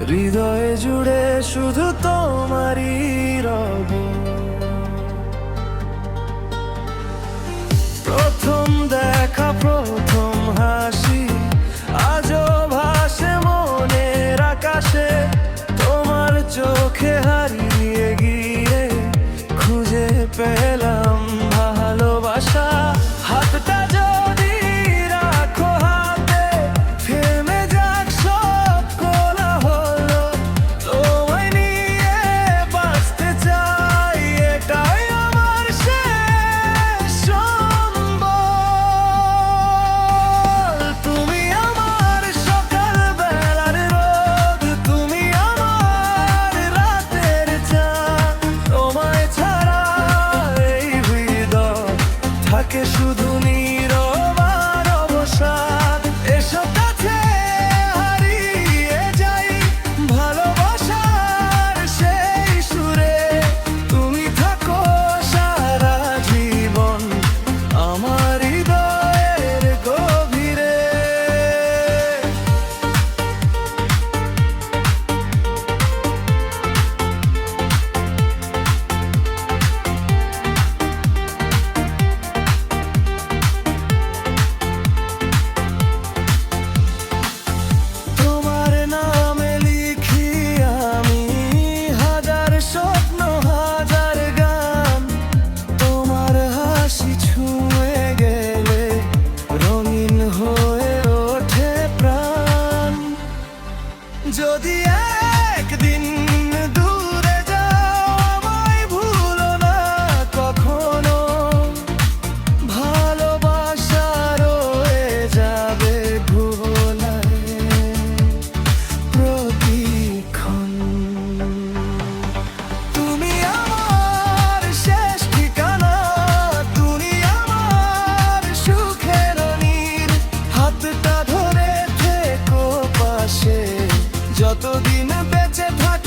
হৃদয়ে জুড়ে শুধু তোমারই রব। প্রথম দেখা প্রথম হাসি আজও ভাসে মনের আকাশে, তোমার চোখে হারিয়ে গিয়ে খুঁজে পেলাম ভালোবাসা। হাতটা যদি রাখো হাতে থেমে যাক সব কোলাহল, তোমায় নিয়ে বাঁচতে চাই এটাই আমার শেষ সম্বল। তুমি আমার সকাল বেলার রোদ, তুমি আমার রাতের চাঁদ, তোমায় ছাড়া এই হৃদয় থাকে শুধু নীরব আর অবসাদ। এসব কাছে হারিয়ে যাই ভালোবাসার সেই সুরে, তুমি থাকো সারা জীবন আমার হৃদয়ের গভীরে। তোমার নামে লিখি আমি হাজার স্বপ্ন হাজার গান, তোমার হাসি ছুঁয়ে গেলে রঙিন হয়ে ওঠে প্রাণ। যদি একদিন দূরে যাও আমায় ভুলো না কখনো, ভালোবাসা রয়ে যাবে ভোলায় প্রতিক্ষণ। তুমি আমার শেষ ঠিকানা, তুমি আমার সুখের নীর, হাতটা ধরে থেকো পাশে যতদিন বেঁচে থাকি।